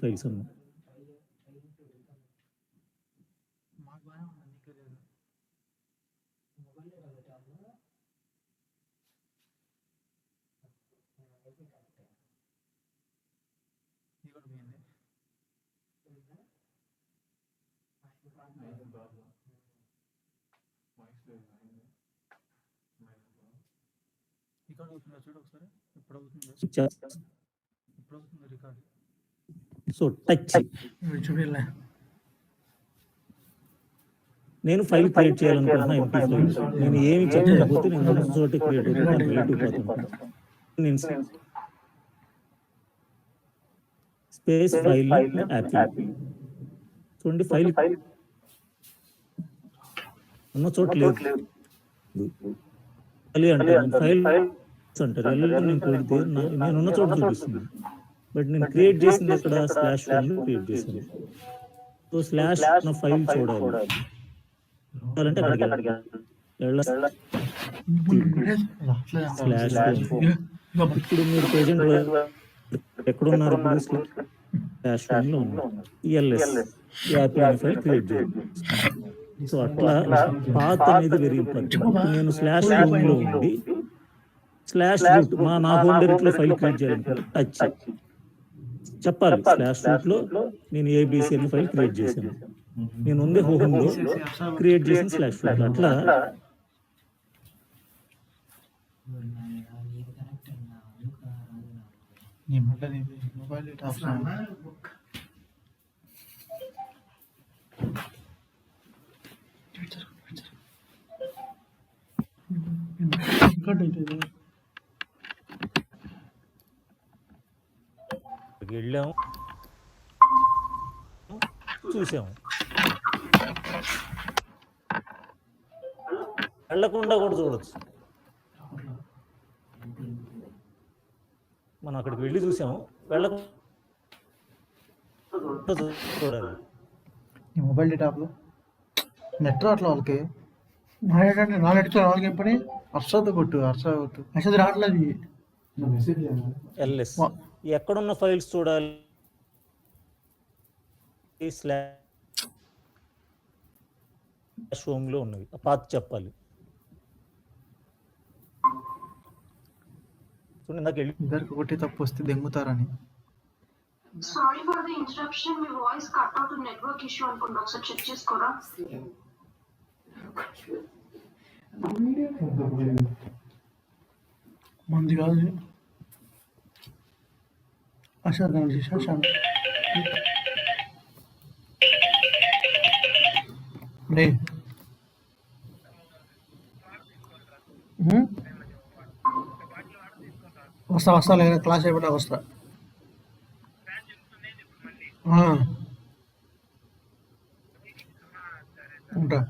Files అన్న so touch నేను file create చేయాలనుకుంటున్నా ఎంపీ ఫైల్. నేను ఏమి చెప్పకపోతే నేను ఉన్న చోట క్రియేట్ అవుతుంది, దాని రిలేటివ్ పోతుంటాను. నేను స్పేస్ ఫైల్ యాపిల్ చూడండి, ఫైల్ ఉన్న చోట లేదు అంటే ఫైల్ అంటారు. నేను కొడితే నేను ఉన్న చోట చూపిస్తుంది, బట్ నేను క్రియేట్ చేసింది ఇక్కడ స్లాష్ ఫైల్ క్రియేట్ చేశాను. సో స్లాష్ నా ఫైల్ చూడాలి అంటే అక్కడికి స్లాష్. ఇప్పుడు మీరు ప్రెజెంట్ ఎక్కడున్నారు? స్లాష్ ఫైల్ లో ఉన్నారు. ఎల్ఎస్ యాపిల్ అనే ఫైల్ క్రియేట్ చేయాలి. సో అట్లా పాత్ అనేది వెరీ ఇంపార్టెంట్. నేను స్లాష్ హోమ్ లో ఉండి స్లాష్ రూట్ నా హోమ్ డైరెక్టరీలో ఫైల్ క్రియేట్ చేయాలనుకుంటే టచ్ చెప్పాలి. స్లాష్ రూట్ లో నేను ఏబిసి అనే ఫైల్ క్రియేట్ చేశాను. నేను ఉంది హోమ్ లో క్రియేట్ చేసిన స్లాష్ ఫైల్. అట్లా వెళ్ళాము, చూసాము. వెళ్ళకుండా కూడా చూడొచ్చు. మనం అక్కడికి వెళ్ళి చూసాము, వెళ్ళకుండా చూడాలి. మొబైల్ డేటాలో నెట్ రావట్లే వాళ్ళకి. నా నెట్తో వాళ్ళకి ఎప్పుడే అర్షద్ కొట్టు అర్షద్ రావట్లేదు. ఎల్ఎస్ ఎక్కడున్న ఫైల్స్ చూడాలి? స్లాష్ హోమ్ లో ఉన్నవి. పాత్ చెప్పాలి. ఇద్దరికి ఒకటి తప్పు వస్తే దెంగుతారని. సారీ ఫర్ ది ఇంటరప్షన్, మీ వాయిస్ కట్ అవుతుంది, నెట్వర్క్ ఇష్యూ అనుకుంటా. ఒకసారి చెక్ చేసుకోరా. మంది కాదు అషార్ కానీ శశాంక్ రే వస్తా లేదా క్లాస్ అయిపోయినా వస్తా. ఉంటా.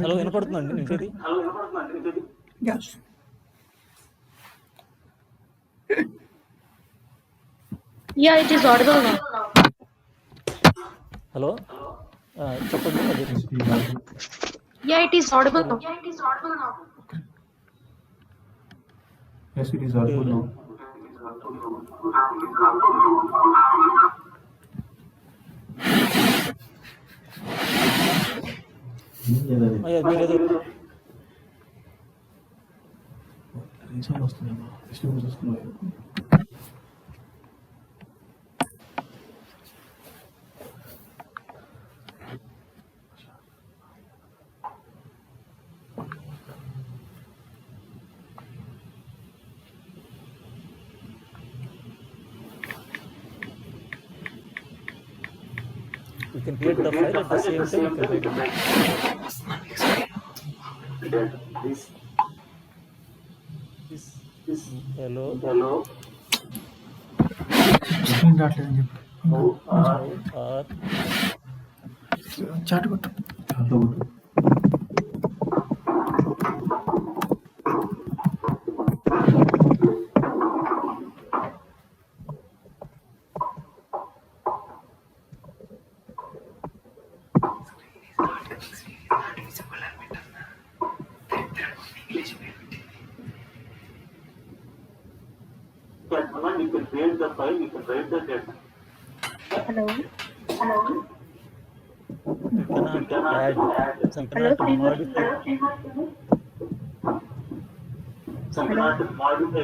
హలో, వినపడుతుందండి నేను చెప్పేది? Yeah, it is audible now. Hello, చెప్పండి. Yeah, it is audible now. Yes, it is audible now. can create the file at the same time you can write it. This hello screen రావట్లేదని చెప్పు or chat కొట్టు. You can create the file, you can write the data. Hello. you cannot add some cannot modify. Some cannot modify.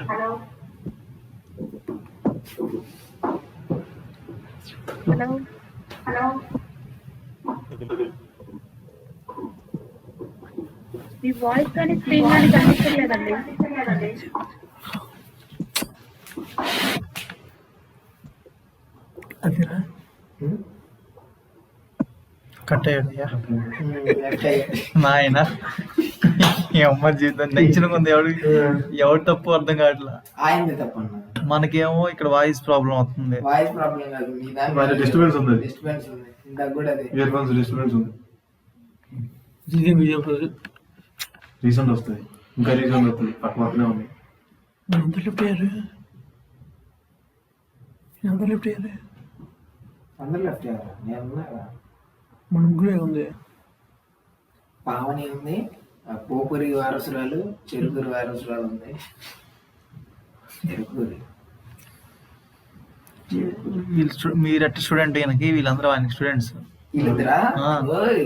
Hello. Me voice కానీ screen కానీ కనిపించలేదండి. అదిరా cut అయ్యాడయ్యా నాయన ఈ అమ్మ జీవితం నెంచిన కొంది ఎవరు తప్పు అర్థం కావట్లా. ఆయనది తప్పన్నా. మనకేమో ఇక్కడ వాయిస్ ప్రాబ్లం అవుతుంది. వాయిస్ ప్రాబ్లం కాదు, మీ మరి disturbance ఉంది. డిస్టర్బెన్స్ ఉంది. ఇందాక కూడా అదే. ఇయర్ ఫోన్స్ డిస్టర్బెన్స్ ఉంది. రీసౌండ్ వస్తుంది, ఇంకా రీసౌండ్ వస్తుంది, పక్కనే ఉంది. ఎంత లిఫ్ట్ అయ్యారు అందరు లెఫ్ట్ అయ్యారా? నేను ఉన్నారా? మన ముగ్గురే ఉంది. పావని ఉంది, ఆ పోపురి వారసురాలు, చెరుకురి వారసురాలు ఉంది. చెరుకురి మీరట్టి స్టూడెంట్ ఈయనకి, వీళ్ళందరూ ఆయనకి స్టూడెంట్స్. వీళ్ళిద్దరా? ఆ. ఓయ్.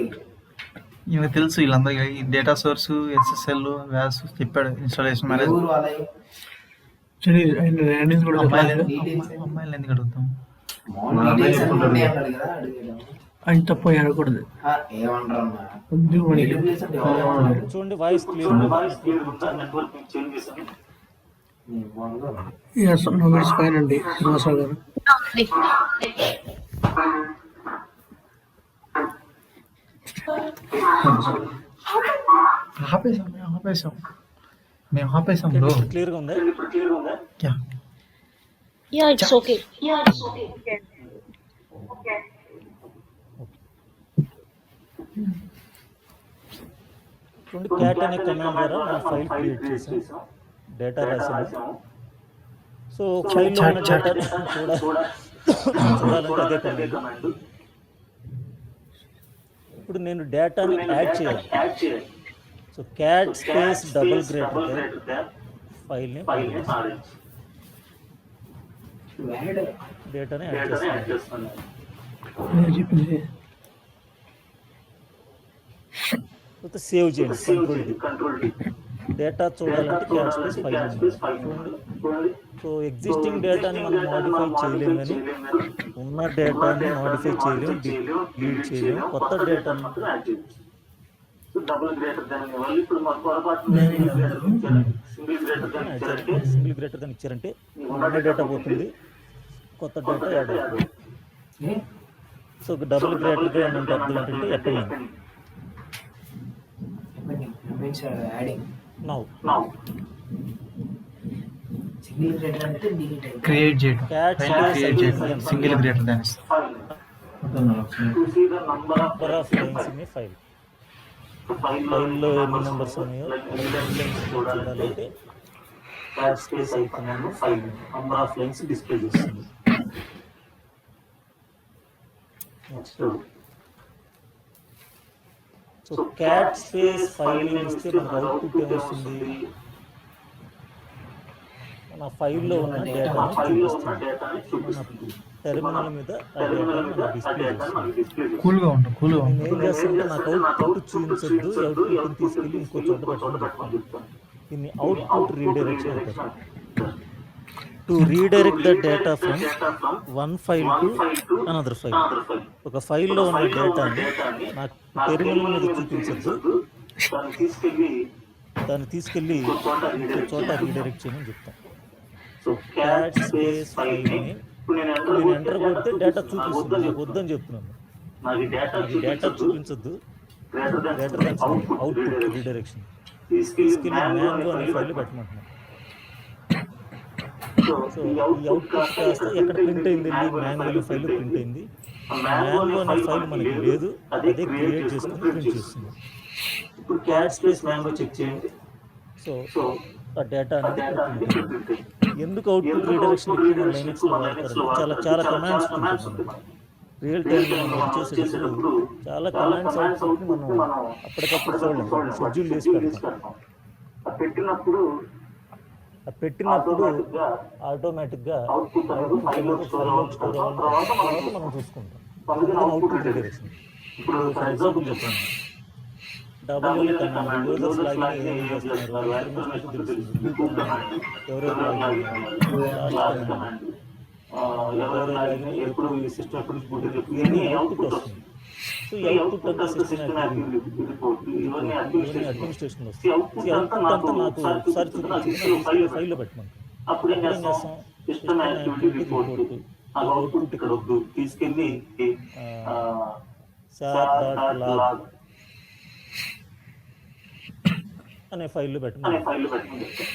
ఈయనకి తెలుసు వీళ్ళందరూ ఈ డేటా సోర్స్, ఎస్ఎస్ఎల్, వ్యాస్ చెప్పాడు. Installation manage. ఊరు వాళ్ళవి. అమ్మాయిలు ఎందుకు అడుగుతాం? మార్నింగ్ డీటెయిల్స్ అన్నీ ఉన్నాయి అన్నాడు కదా, అడిగాడు. ఆయన తప్పు అడగకూడదు. ఏమంటారమ్మా? డీటెయిల్స్ అంటే చూడండి వాయిస్ క్లియర్ నెట్వర్క్ చేంజ్ చేశాను. ఫైన్ అండి శ్రీనివాసరావు గారు. మేము ఆపేసాం బ్రో. క్లియర్ గా ఉందా? ఇప్పుడు క్లియర్ ఉందా? Yeah, it's okay. చూడండి క్యాట్ అనే కమాండ్ ద్వారా మనం ఫైల్ క్రియేట్ చేసాం, డేటా రాసాము. సో ఫైల్లో ఉన్న డేటా చూడాలంటే అదే కమాండ్. ఇప్పుడు నేను డేటాని యాడ్ చేయాలి. So cat space double greater ఫైల్ని డేటాని యాడ్ చేస్తాను. సేవ్ చేయండి, కంట్రోల్ డి. డేటా చూడాలంటే క్యాట్ స్పేస్ ఫైల్ చూడండి. సో ఎగ్జిస్టింగ్ డేటాని మనం మోడిఫై చేయలేము, కానీ ఉన్న డేటాని మోడిఫై చేయలేము, డిలీట్ చేయలేము. కొత్త డేటాని మాత్రం యాడ్ చేయొచ్చు. డబుల్ గ్రేటర్ దాన్ వాళ్ళు ఇప్పుడు మా పొరపాటు సింగిల్ గ్రేటర్ దాన్ ఇచ్చారంటే ఉన్న డేటా పోతుంది, కొత్త డేటా యాడ్ అవుతుంది. సో డబుల్ గ్రేటర్ అంటే అర్థం ఏంటంటే ఎక్కడ నౌ క్రియేట్ చేయడం, క్యాట్ క్రియేట్ చేయడం, single greater than number of lines in file. ఫైల్లో ఎన్ని నెంబర్స్ ఉన్నాయో చూడాలంటే క్యాట్ స్పేస్ అయిపోయినాము file number of lines display చేస్తుంది. Next so cat space file ఇస్తే మనకు అవుట్పుట్ ఏమొస్తుంది? మన ఫైల్లో ఉన్న డేటాని చూపిస్తుంది. మన టెర్మినల్ మీద ఆ డేటాని మనం డిస్ప్లే చేస్తుంది. కూల్గా ఉంటుంది, కూల్గా నేను ఉంటుంది. ఏం చేస్తానంటే నాకు అవుట్పుట్ చూపించద్దు, అవుట్పుట్ని తీసుకెళ్ళి ఇంకో చోట పెట్టుకొని దీన్ని అవుట్పుట్ రీడైరెక్షన్ అంటారు. To redirect the data from one file to another file. ఒక ఫైల్లో ఉన్న డేటాని నాకు టెర్మినల్ మీద చూపించద్దు, దాన్ని తీసుకెళ్ళి ఇంకో చోట రీడైరెక్ట్ చేయమని చెప్తాను. సో క్యాట్ స్పేస్ ఫైల్ని నేను ఎంటర్ కొడితే డేటా చూపిస్తుంది, నాకు వద్దని చెప్తున్నాను. నాకు డేటా డేటా చూపించదు చూపించొద్దు గ్రేటర్ గ్రేటర్ దాన్ దాన్ అవుట్పుట్ అవుట్పుట్ రీడైరెక్షన్ తీసుకెళ్ళి తీసుకెళ్ళి మ్యాంగో అనే ఫైల్ ఫైల్ పెట్టమంటున్నాం. సో సో ఈ ఈ అవుట్పుట్ అవుట్పుట్ కాస్త కాస్త ఎక్కడ ప్రింట్ అయింది మ్యాంగో అనే ఫైల్ ప్రింట్ అయింది. మ్యాంగో అనే ఫైల్ మనకి లేదు, అదే క్రియేట్ చేసుకుని ప్రింట్ చేస్తుంది. ఇప్పుడు క్యాట్ స్పేస్ మ్యాంగో చెక్ చేయండి. సో సో ఆ డేటా అనేది డేటా ఇక్కడ అనేది ప్రింట్ ప్రింట్ అయింది. అయింది. ఎందుకు అవుట్పుట్ ఎందుకు రీడైరెక్షన్ అవుట్పుట్ ఎక్కువ రీడైరెక్షన్ లైనక్స్లో ఎక్కువ లైనక్స్ లో వాడతారంటే చాలా వాడతారు? కమాండ్స్ కమాండ్స్ ఉంటుంది. ఉంటుంది. రియల్ రియల్ టైంలో టైం మనం మనం వర్క్ చేసేటప్పుడు చేసేటప్పుడు చాలా చాలా కమాండ్స్ కమాండ్స్ అవుట్పుట్ని అవుట్పుట్ మనం మనం అప్పటికప్పుడు చూడలేం, చూడలేం, షెడ్యూల్ చేసి పెడతాం. అది పెట్టినప్పుడు ఆ పెట్టినప్పుడు ఆటోమేటిక్ గా ఆటోమేటిక్గా అవుట్పుట్ అనేది అవుట్పుట్ ఫైల్ అనేది స్టోర్ ఫైల్లోకి స్టోర్ అవ్వాలి. అవ్వాలి, తర్వాత తర్వాత మనం మనం చూసుకుంటాం. అందుకని అందుకని అవుట్పుట్ అవుట్పుట్ రీడైరెక్షన్. రీడైరెక్షన్. ఇప్పుడు ఫర్ ఎగ్జాంపుల్ చెప్తాను, డబ్ల్యూఎల్ కమాండ్ యూజర్స్ లాగిన్ ఏం చేస్తున్నారు, ఇన్ఫర్మేషన్ అయితే తెలుస్తుంది. బ్లూ కమాండ్ ఎవరెవరు లాగిన్ అయ్యారు, లాస్ట్ కమాండ్ ఎవరెవరు లాగిన్ ఎప్పుడు ఈ సిస్టమ్ ఎప్పుడు బూట్ ఇవన్నీ అవుట్పుట్ వస్తుంది. సో ఈ అవుట్పుట్ అంతా సిస్టమ్ యాక్టివిటీ ఇవన్నీ అడ్మినిస్ట్రేషన్ వస్తుంది. ఈ అవుట్పుట్ అంతా నాకు ఒకసారి చూపించింది, తీసుకెళ్ళి ఫైల్లో పెట్టమంటాను. అప్పుడు ఏం చేస్తాం? సిస్టమ్ యాక్టివిటీ రిపోర్ట్ ఆ అవుట్పుట్ ఇక్కడ వద్దు, తీసుకెళ్ళి sat.log అనే ఫైల్లో పెట్టమని పెట్టమని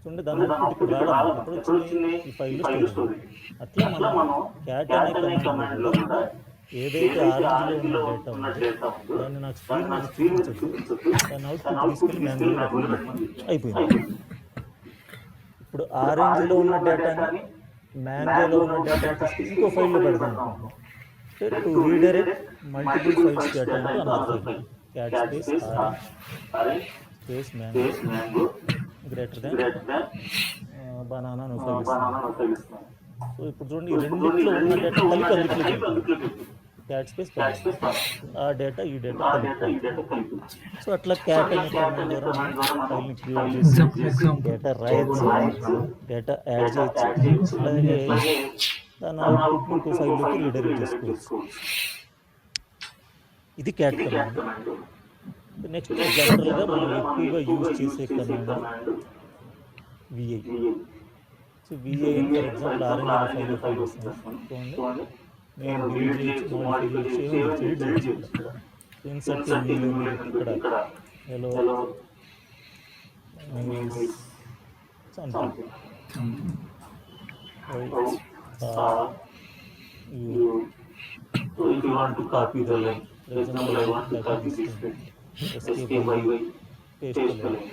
చూడండి. దాని అవుట్పుట్ ఇక్కడ రావడం ఎప్పుడు వచ్చింది, ఈ ఫైల్లో స్టోర్. అట్లా మనం క్యాట్ అనే కమాండ్లో కూడా ఏదైతే ఆరెంజ్లో ఉన్న డేటా ఉందో దాన్ని నాకు స్క్రీన్ మీద చూపించచ్చు, దాని అవుట్పుట్ తీసుకెళ్ళి మ్యాంగోలో పెట్టమని అయిపోయింది. ఇప్పుడు ఆరెంజ్లో ఉన్న డేటాని మ్యాంగోలో ఉన్న డేటా తీసుకెళ్ళి ఇంకో ఫైల్లో పెడదాం అనుకుంటున్నాం. To redirect multiple files data into another file. Cat space orange space mango greater than banana అనే ఫైల్ ఇస్తున్నాం. సో ఇప్పుడు చూడండి, ఈ రెండిట్లో ఉన్న డేటా కలిపి అందులోకి క్యాట్ స్పేస్ ఆ డేటా ఈ డేటా కలిపి. సో అట్లా క్యాట్ అనే కమాండ్ ద్వారా మనం ఫైల్ని క్రియేట్ చేసి డేటా రాయొచ్చు, డేటా యాడ్ చేయొచ్చు, అలాగే దాని అవుట్పుట్ని ఇంకో ఫైల్లోకి రీడైరెక్ట్ చేసుకోవచ్చు. ఇది క్యాట్ కమాండ్. నెక్స్ట్ జనరల్గా మనం ఎక్కువగా యూజ్ చేసే command VI. So VI for example orange అనే ఫైల్ వస్తుంది చూడండి, నేను డిలీట్ చేయొచ్చు, మోడిఫై చేయొచ్చు, ఎడిట్ చేయొచ్చు. ఇన్సర్ట్ ఇక్కడ hello something So if you want to copy the line, for example, I want to copy this line. Escape Y, paste the line.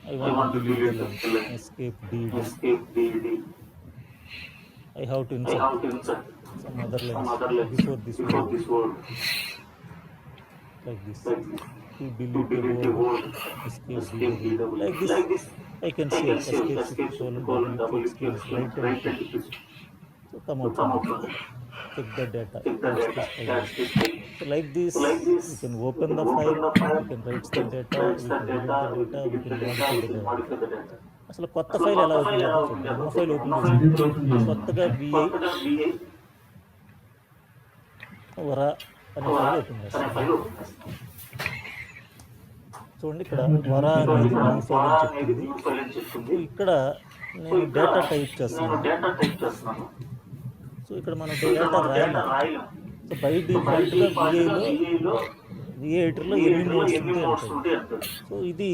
I want to delete the line. Escape DD. I have to insert some other lines before this word. Like this. To delete the word, escape DD. Like this. I can say escape colon W right and twist. So come out. Check the data. So like this, you can open the file, you can write the data, we can delete the data, we can modify the data. అసలు కొత్త file ఎలా open చేద్దాం చూడండి. ఉన్న file open చేసి కొత్తగా VI వరా అనే file open చేస్తాం. చూడండి, ఇక్కడ వరా అనేది న్యూ ఫైల్ అని చెప్తుంది. ఇక్కడ నేను డేటా టైప్ చేస్తున్నాను. సో ఇక్కడ మనం డేటా రాయాలి. సో బై డిఫాల్ట్గా విఐ ఎడిటర్లో ఎన్ని మోడ్స్ ఉంటాయి. సో ఇది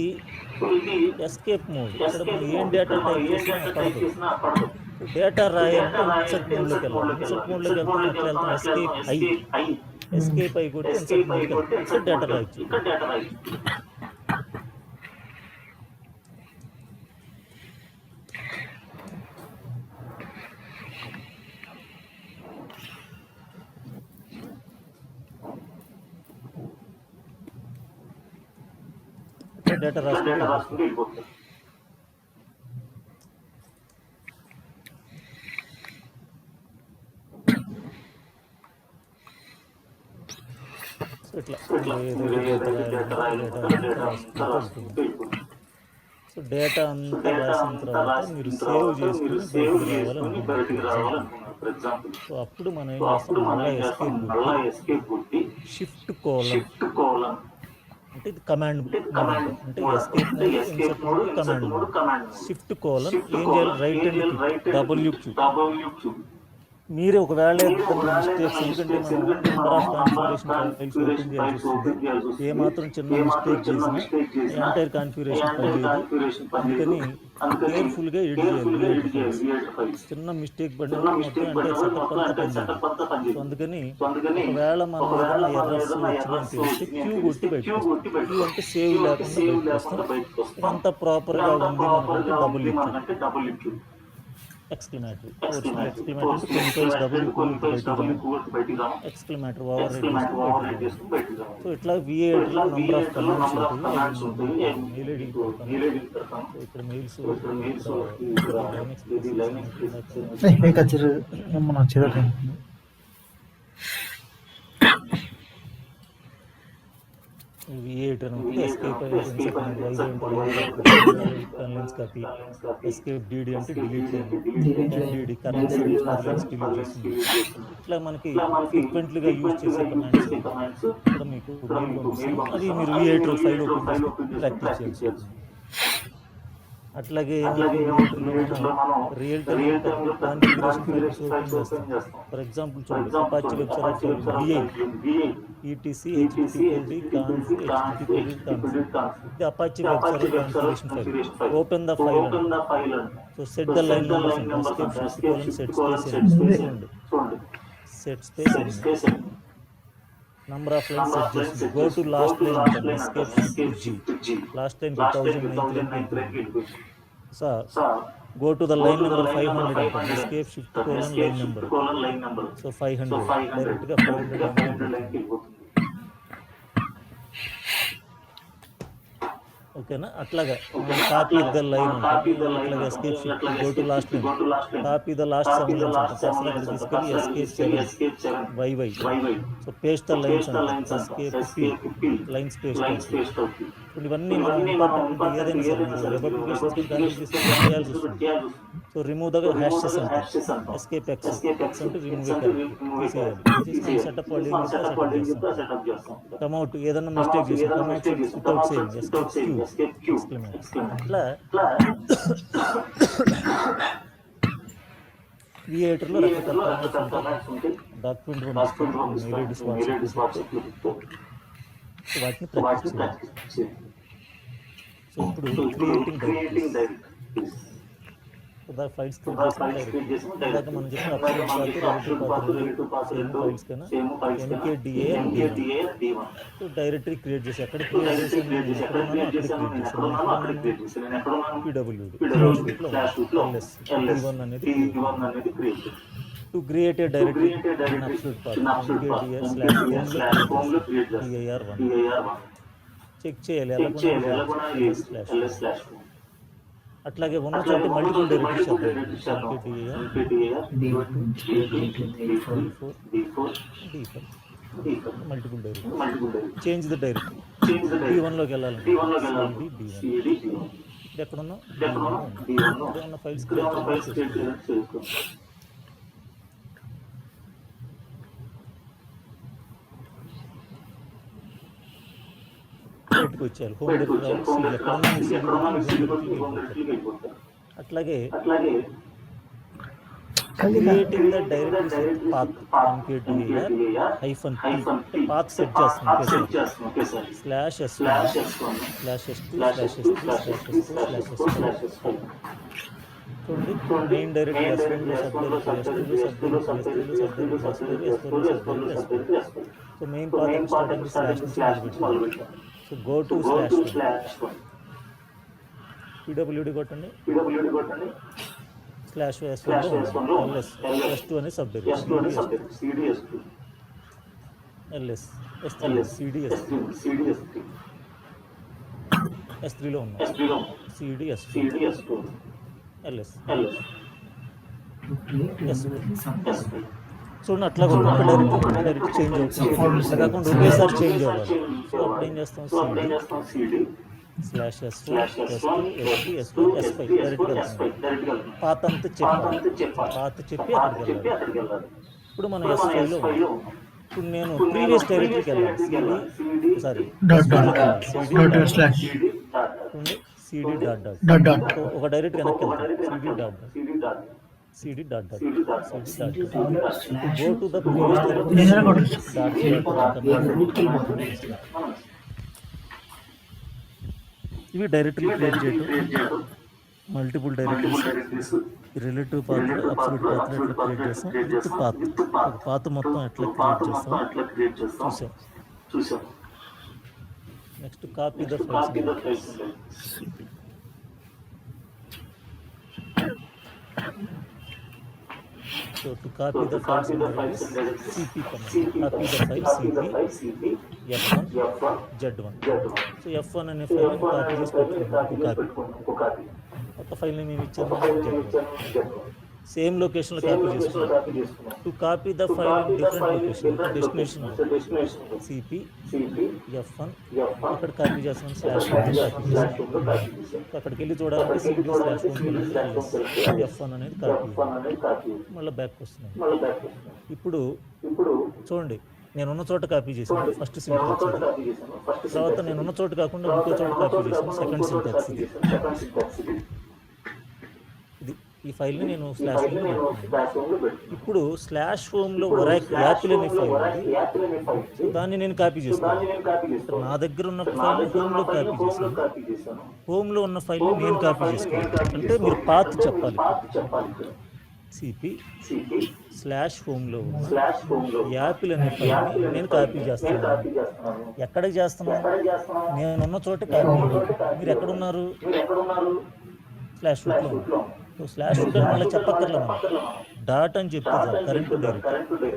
ఎస్కేప్ మోడ్. ఇక్కడ మనం ఏం డేటా టైప్ చేసినా పడదు. డేటా రాయాలంటే ఇన్సర్ట్ మోడ్లోకి వెళ్ళాలి. ఇన్సర్ట్ మోడ్లోకి వెళ్తాం, ఎట్లా వెళ్తాం, ఎస్కేప్ అయి కొట్టి ఇన్సర్ట్ మోడ్కి వెళ్తాం. ఇక్కడ డేటా రాయొచ్చు. డేటా రాసుకుంటూ వెళ్ళిపోతుంది. సో ఇట్లా సో డేటా అంతా రాసిన తర్వాత మీరు సేవ్ చేసుకుని బయటికి రావాలనుకుంటున్నారు. సో అప్పుడు మనం ఏం చేస్తాం, మళ్ళీ ఎస్కేప్ కొట్టి షిఫ్ట్ కోలన్ అంటే ఇది కమాండ్ అంటే escape mode, insert mode, command mode. Shift colon ఏం చేయాలి, రైట్ అండ్ డబ్ల్యూ మీరే ఒకవేళ మిస్టేక్స్, ఎందుకంటే మనం number of configuration files open చేయాల్సి వస్తుంది. ఏ మాత్రం చిన్న మిస్టేక్ చేసినా ఎంటైర్ కాన్ఫిగరేషన్ ఫైల్ అందుకని కేర్ఫుల్గా ఎడిట్ చేయాలి. చిన్న మిస్టేక్ పడినా మొత్తం ఎంటైర్ సెటప్ అంతా పనిచేయాలి. సో అందుకని ఒకవేళ మనం ఏదైనా ఎర్రర్స్ వచ్చినా తెలిస్తే క్యూ కొట్టి బయటకు వస్తాం. క్యూ అంటే సేవ్ లేకుండా బయటకు వస్తాం. ఎంత ప్రాపర్గా ఉంది మనకంటే డబుల్ లిక్యూ exclamatory exclamatory chemicals exclamatory overwrite. So ఇట్లా V8లో నెంబర్ ఆఫ్ కమాండ్స్ ఉంటాయి. మెయిల్ ఐడి ఇక్కడ మెయిల్స్ కచ్చరు మన చిరట V8 అనేది ఎస్కేప్ కన్లెన్స్ కాపీ, ఎస్కేప్ DD అంటే డిలీట్ DD కరెన్సీ డిలీట్ చేస్తుంది. ఇట్లా మనకి ఫ్రీక్వెంట్లీగా యూజ్ చేసే కమాండ్స్ కూడా మీకు మెయిల్ పంపిస్తాం. అది మీరు V8 ఫైల్ ఓపెన్ చేసి ప్రాక్టీస్ చేయాల్సి. అట్లాగే real time configuration files open చేస్తాం. ఫర్ ఎగ్జాంపుల్ చూడండి, Apache web server VI etc httpd conf ఇది Apache web server configuration file. Open the file. So set the line numbers set space number of lines set చేస్తుంది. go to last line ఉంటుంది, escape G last line 2009. So go to the line number 500 ఉంటుంది, escape shift line number. So 500 direct గా 500 line ఓకేనా. అట్లాగా copy the line ఉంటుంది, అట్లాగా escape shift go to last line, copy the last 7 lines తీసుకొని escape 7 YY. So paste the lines అంటే escape P lines paste. ఇవన్నీ మనం ఇంపార్టెంట్ ఏదైనా సరే వెబ్ అప్లికేషన్స్ చేయాల్సి వస్తుంది. సో రిమూవ్ ద హ్యాషెస్ అంటే ఎస్కేప్ X అంటే రిమూవ్ తీసేయాలి. సెటప్ వాళ్ళు ఏం చేస్తే సెటప్ చేస్తాం. కమ్అట్ ఏదైనా మిస్టేక్ చేసి commit without saying escape Q. ఇట్లా V8లో రకరకాల కమాండ్స్ ఉంటాయి. డాక్యుమెంట్ మెయిల్ ఐడి వాటిని ప్రాక్టీస్ చేయాలి. సో ఇప్పుడు క్రియేటింగ్ డైరెక్టరీస్ ఫైల్స్ క్రియేట్ చేసి ఇందాక మనం చెప్పిన రిలేటివ్ పాత్ ఫైల్స్ కన్నా MKDA D1 so directory create చేసి అక్కడ క్రియేట్ చేసాను PWD D1 అనేది create to create a directory in absolute path MKDA/home లో క్రియేట్ చేస్తాం dir1 చెక్ చేయాలి //. అట్లాగే ఉన్న చోట multiple directories multiple directory change the directory D1 లోకి వెళ్ళాలంటే CD D1 ఎక్కడున్నా D1 ఫైల్స్ వచ్చారు హోమ్ డైరెక్టరీ. అట్లాగే creating the directory path MKDA-P path set చేస్తాం /S1/S2/S3/S4/S5 చూడండి. Main directory S1 so main path starting /. So go to /1 PWD కొట్టండి /S1 S2 అనే sub directory LS S3 CD S3లో ఉన్నాం CD S2 LS చూడండి. అట్లా ఒక్కొక్క direct change అవుతుంది. అట్లా కాకుండా ఒకేసారి చేంజ్ అవ్వాలి. సో అప్పుడు ఏం చేస్తాం CD /S1 S2 S3 S4 S5 డైరెక్ట్గా వెళ్తాం. పాత అంతా చెప్పి అక్కడికి వెళ్ళాలి. ఇప్పుడు మనం S5లో ఇప్పుడు నేను ప్రీవియస్ డైరెక్టరీకి వెళ్ళాలి. CD డాట్ ఒక డైరెక్ట్ వెనక్కి వెళ్తాను CD dot. cd dot dot CD slash go to the previous directory నిజంగా కొట్టచ్చు. రూట్కి వెళ్ళిపోతుంది. ఇవి డైరెక్టరీ క్రియేట్ చేయటం, multiple directories, relative path, absolute path ఎట్లా క్రియేట్ చేస్తాం, విత్ పాత్, ఒక పాత్ మొత్తం ఎట్లా క్రియేట్ చేస్తాం చూసాం. Next copy the files. So to copy the files in directories, cp command, copy the file cp f1 z1. So f1 అనే file ని copy చేసి పెట్టుకున్నాం, ఒక కాపీ. ఒక ఫైల్ ని మేము ఇచ్చాము z1, సేమ్ లొకేషన్ లో కాపీ చేసుకున్నాం. To copy the file in different location, destination cp f1 అక్కడ కాపీ చేస్తాం, స్లాష్ కాపీ చేస్తాం. అక్కడికి వెళ్ళి చూడాలంటే cd స్లాష్ f1 అనేది కాపీ, మళ్ళీ బ్యాక్ వస్తున్నాం. ఇప్పుడు చూడండి, నేనున్న చోట కాపీ చేశాను, ఫస్ట్ సింటాక్స్. తర్వాత నేనున్న చోట కాకుండా ఇంకో చోట కాపీ చేశాను, సెకండ్ సింటాక్స్. ఇది ఈ ఫైల్ని నేను స్లాష్ హోమ్లో పెట్టుకున్నాను. ఇప్పుడు స్లాష్ హోమ్లో యాపిల్ అనే ఫైల్ ఉంది, దాన్ని నేను కాపీ చేసుకున్నాను. నా దగ్గర ఉన్న ఫైల్ని హోమ్లో కాపీ చేశాను, హోమ్లో ఉన్న ఫైల్ని నేను కాపీ చేసుకున్నాను. అంటే మీరు పాత్ చెప్పాలి. సిపి స్లాష్ హోమ్లో యాపిల్ అనే ఫైల్ని నేను కాపీ చేస్తున్నాను. ఎక్కడికి చేస్తున్నాను? నేనున్న చోట కాపీ. మీరు ఎక్కడున్నారు? స్లాష్ రూట్లో ఉన్నారు. సో స్లాష్ రూట్ అని మళ్ళీ చెప్పక్కర్లేదు, డాట్ అని చెప్తే current to directory.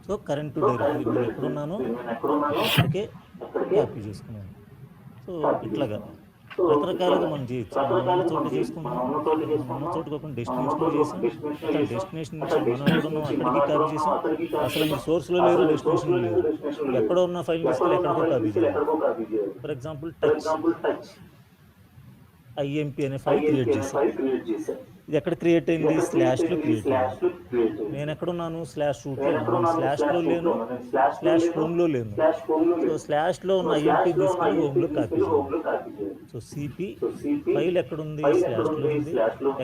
So current to directory నేను ఎక్కడున్నాను అక్కడికే కాపీ చేసుకున్నాను. సో ఇట్లాగా రకరకాలుగా మనం చేయొచ్చు. మనం ఉన్న చోట చేసుకుంటాం, ఉన్న చోట కాకుండా డెస్టినేషన్లో చేసాం, డెస్టినేషన్ నుంచి మనం ఎక్కడున్నాం అక్కడికి కాపీ చేసాం. అసలు మీరు సోర్స్లో లేరు, డెస్టినేషన్లో లేరు, ఎక్కడో ఉన్న ఫైల్ తీసుకెళ్ళి ఎక్కడికో కాపీ చేయాలి. ఫర్ ఎగ్జాంపుల్ టచ్ IMP అనే ఫైల్ క్రియేట్ చేశాను. ఇది ఎక్కడ క్రియేట్ అయింది? స్లాష్లో క్రియేట్ అయింది. నేను ఎక్కడున్నాను? స్లాష్ రూట్లో ఉన్నాను, స్లాష్లో లేను, స్లాష్ హోమ్లో లేను. సో స్లాష్లో ఉన్న IMP తీసుకెళ్ళి హోమ్లో కాపీ చేయాలి. సో సిపి ఫైల్ ఎక్కడుంది? స్లాష్లో ఉంది,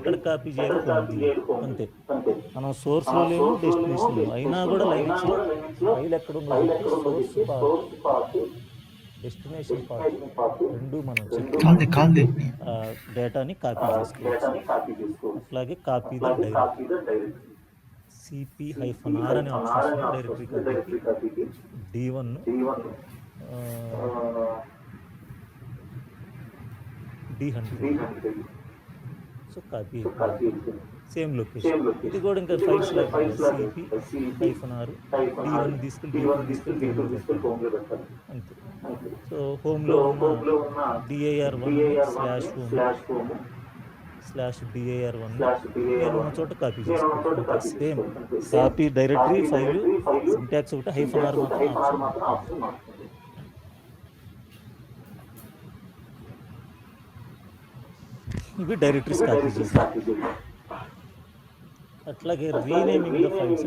ఎక్కడ కాపీ చేయాలి? హోమ్. అంతే. మనం సోర్స్లో లేము, డెస్టినేషన్లో అయినా కూడా లైన్స్లో ఫైల్ ఎక్కడుంది? సోర్స్ పాత్, డెస్టినేషన్ పాత్ రెండు మనం డేటాని కాపీ చేసుకోవచ్చు. అట్లాగే కాపీ ద డైరెక్టరీ, cp-r అనే ఆప్షన్ డైరెక్టరీ కాపీకి d1 d100. So copy same location. ఇది కూడా ఇంకా ఫైల్స్ cp-r d1 తీసుకెళ్ళి హోమ్లో పెట్టాలి. అంతే. సో హోమ్లో ఉన్న dir1 slash home slash dir1 నేను ఉన్న చోట కాపీ చేసుకుంటాను. Same copy directory file syntax ఒకటి, -r మాత్రం ఆప్షన్. ఇవి డైరెక్టరీస్ కాపీ చేస్తాను. అట్లాగే రీనేమింగ్ ద ఫైల్స్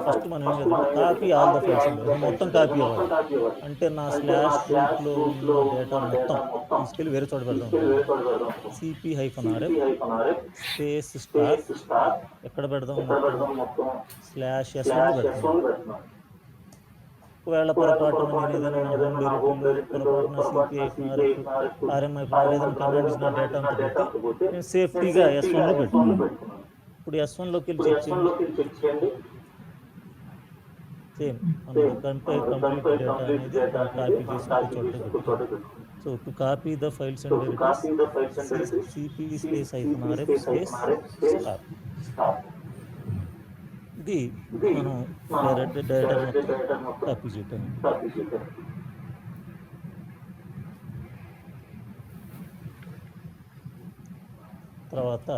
ఫస్ట్ మనం ఏం చేద్దాం? కాపీ ఆల్ ద ఫైల్స్, మొత్తం కాపీ అవ్వాలి. అంటే నా స్లాష్ రూట్లో ఉన్న డేటా మొత్తం తీసుకెళ్ళి వేరే చోట పెడదాం. cp-rf స్పేస్ స్టార్ ఎక్కడ పెడదాం? స్లాష్ s1 పెడతాం. ఒకవేళ పొరపాటున నేను ఏదైనా నా హోమ్ డైరెక్టరీలో పొరపాటున cp-rf RMI ఏదైనా కమాండ్ ఇచ్చిన డేటా అంతా పెట్టి నేను సేఫ్టీగా S1లో పెట్టుకున్నాను. ఇప్పుడు S1లోకి వెళ్ళి చెక్ చేయండి. సేమ్ కంప్లీట్ డేటా అనేది కాపీ చేసి చోట. So to copy the files and directories cp space -rf space star. ఇది మనం డేటా మొత్తం కాపీ చేయటానికి. తర్వాత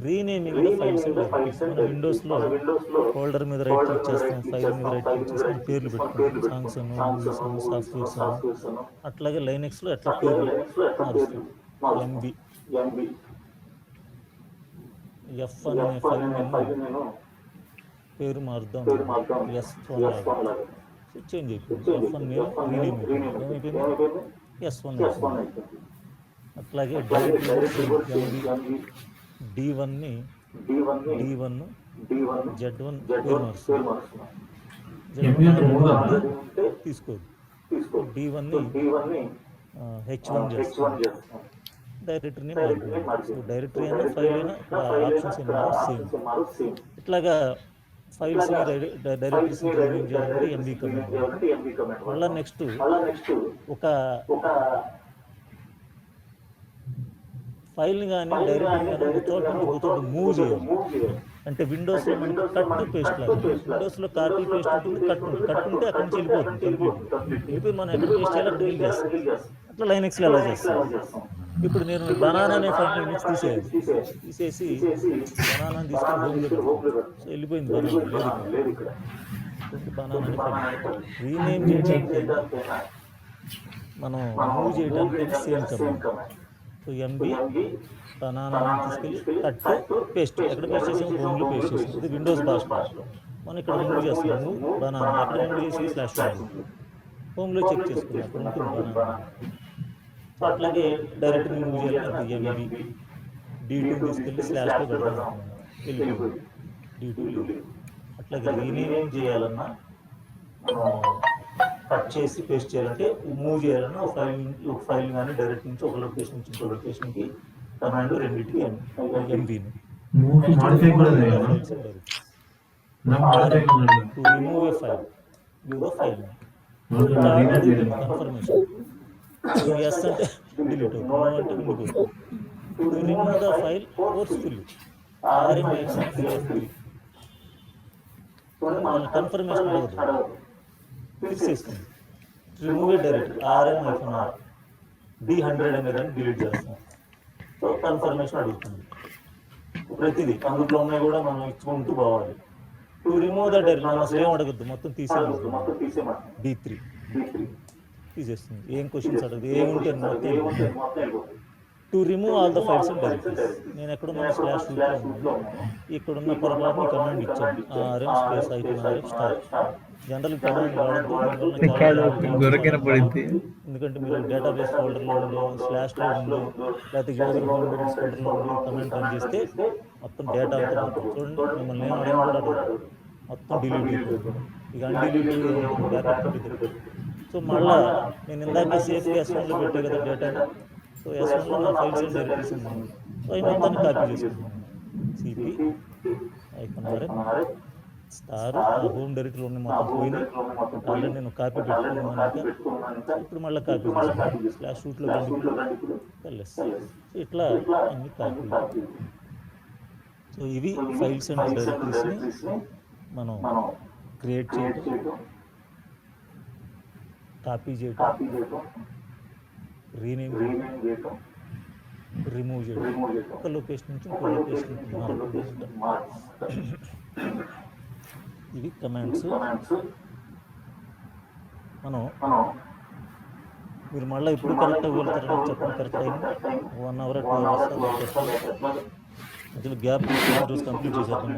renaming the files and directories. మన విండోస్లో ఫోల్డర్ మీద రైట్ క్లిక్ చేస్తాం, ఫైల్ మీద రైట్ క్లిక్ చేస్తాం, పేర్లు పెట్టుకుంటాం, సాంగ్స్ అను, మూవీస్ అను, సాఫ్ట్వేర్స్ అను. అట్లాగే లైనెక్స్లో ఎట్లా పేర్లు మారుస్తాం. MB F అనే ఫైల్ నేను పేరు మారుద్దాం, S1 చేంజ్ అయిపోయింది. F1 నేను రీనేమ్ అయిపోయింది. S1 అవుతుంది. అట్లాగే డైరెక్టరీ ఎంబీ D1ని D1 Z1 పేరు మారుస్తుంది. తీసుకోదు. D1ని H1 చేస్తుంది. డైరెక్టరీని మారుతుంది. సో డైరెక్టరీ అయినా ఫైల్ అయినా ఇక్కడ ఆప్షన్స్ ఏమన్నా సేమ్. ఇట్లాగా ఫైల్స్ డైరెక్టరీస్ రిలీజ్ చేయాలంటే ఎంబీ కమాండ్. మళ్ళీ నెక్స్ట్ ఒక ఫైల్ని కానీ డైరెక్టరీ కానీ చోట నుంచి ఒక చోట మూవ్ చేయాలి. అంటే విండోస్లో మనకి కట్ పేస్ట్ లాగా, విండోస్లో కాపీ పేస్ట్ ఉంటుంది, కట్ ఉంటే అక్కడి నుంచి వెళ్ళిపోతుంది. వెళ్ళిపోయి మనం ఎక్కడ పేస్ట్ చేయాలో డిలీట్ చేస్తాం. అట్లా లైనెక్స్లో ఎలా చేస్తాం. ఇప్పుడు నేను బనానా అనే ఫైల్ నుంచి తీసేసి బనానాని తీసుకొని హోమ్లో సో వెళ్ళిపోయింది. బనానా లేదు ఇక్కడ. బనానా అనే ఫైల్ రీనేమ్ చేయడానికి మనం మూవ్ చేయడానికి same command. So MB banana తీసుకెళ్ళి కట్ పేస్ట్ ఎక్కడ పేస్ట్ చేసాము, హోమ్లో పేస్ట్ చేసాము. ఇది విండోస్ భాషలో మనం ఇక్కడ మూవ్ చేస్తున్నాము. బనానా ఎక్కడ మూవ్ చేసి స్లాష్ హోమ్లో చెక్ చేసుకున్నాం, అక్కడ ఉంటుంది బనానా. సో అట్లాగే డైరెక్ట్ మూవ్ చేయాలి. ఎంబీ D2 తీసుకెళ్ళి స్లాష్లో పెట్టాలి, వెళ్ళిపోయింది D2. అట్లాగే రీనేమ్ చేయాలన్నా కట్ చేసి పేస్ట్ చేయాలంటే మూవ్ చేయాలన్నా ఒక ఫైల్ కానీ డైరెక్ట్ నుంచి ఒక లొకేషన్ నుంచి ఇంకో లొకేషన్కి కమాండ్ రెండింటికి ఎంబీని to remove a file give the file confirmation. Yes అంటే డిలీట్ అవుతుంది, నో అంటే ఉండిపోతుంది. To remove the file forcefully confirmation అవ్వదు, ఫిక్స్ చేస్తుంది. రిమూవ్ డైరెక్ట్ RM-R D100 అనేది డిలీట్ చేస్తాం. సో కన్ఫర్మేషన్ అడుగుతుంది. ప్రతిదీ అందులో ఉన్నాయి కూడా మనం ఇచ్చుకుంటూ పోవాలి. టు రిమూవ్ ద డైరెక్ట్ మనం అసలు ఏం అడగద్దు, మొత్తం తీసేయమంటుంది. D3 తీసేస్తుంది. ఏం క్వశ్చన్స్ అడగదు, ఏముంటే మొత్తం. To remove all the files and directories నేను ఎక్కడున్న స్లాష్ ఇక్కడున్న పొరపాటుని కమాండ్ ఇచ్చాను. RM జనరల్ కమాండ్ వాడద్దు, ఎందుకంటే మీరు డేటాబేస్ ఫోల్డర్లో స్లాష్లో ఉందో లేకపోతే యూజర్ ఫోల్డర్స్ ఫోల్డర్లో ఉండి కమాండ్ రన్ చేస్తే మొత్తం డేటా అవుతుంది. చూడండి మిమ్మల్ని ఏం అడిగిన కూడా మొత్తం డిలీట్ అయిపోతుంది. ఇక అన్డిలీట్ బ్యాకప్ ఉంటుంది. సో మళ్ళీ నేను ఇందాక సేఫ్గా S1లో పెట్టే కదా డేటాని. సో S1లో నా ఫైల్స్ అండ్ డైరెక్టరీస్ ఉన్నాయి. సో అవి మొత్తాన్ని కాపీ చేసుకుంటున్నాను. CP స్టార్ హోమ్ డైరెక్టరీలో ఉన్న మొత్తం పోయినాయి. ఆల్రెడీ నేను కాపీ పెట్టుకున్నాను. ఇప్పుడు మళ్ళీ కాపీ చేసుకున్నాను. స్లాష్ షూట్లో వెళ్ళేసి సో ఇట్లా అన్ని కాపీ. సో ఇవి ఫైల్స్ అండ్ డైరెక్టరీస్ని మనం క్రియేట్ చేయటం, కాపీ చేయటం, రీనేమ్ చేయటం, రిమూవ్ చేయడం, ఒక లొకేషన్ నుంచి ఇంకో లొకేషన్కి ఇవి కమాండ్స్. మనం మీరు మళ్ళీ ఇప్పుడు కరెక్ట్ అవ్వగలుగుతారని చెప్పండి. కరెక్ట్ అయింది 1 hour 2 hours అసలు గ్యాప్ రోజు కంప్లీట్ చేసేద్దాం.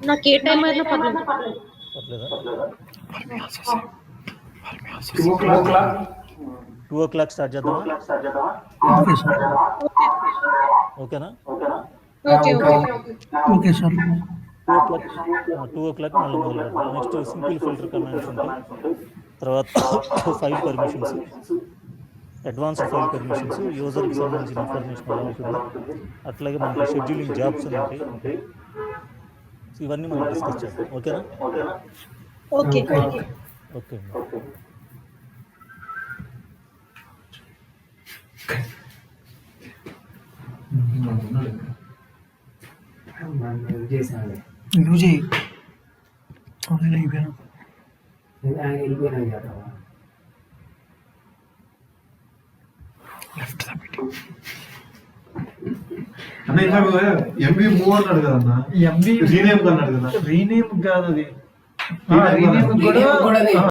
నాకు ఏ టైం అయినా పర్లేదా? 2 o'clock స్టార్ట్ చేద్దామా? ఓకేనా? Okay sir. 2 o'clock మళ్ళీ మొదలు పెడతాం. నెక్స్ట్ సింపుల్ ఫిల్టర్ కమాండ్స్ ఉంటాయి. తర్వాత file permissions, advanced file permissions, యూజర్కి సంబంధించిన ఇన్ఫర్మేషన్ ఎలా ఉంటుంది. అట్లాగే మనకి షెడ్యూలింగ్ జాబ్స్ ఉంటాయి. ఇవన్నీ మనం డిస్కస్ చేద్దాం. ఓకేనా? ఓకే. ఓకే. యూజ్ అయ్యి అయిపోయాను. అన్న ఇందాక ఎంబీ మూవ్ అన్నాడు కదా అన్న, ఎంబీ రీనేమ్ అన్నాడు కదా. రీనేమ్ కాదు అది, రీనేమ్ కూడా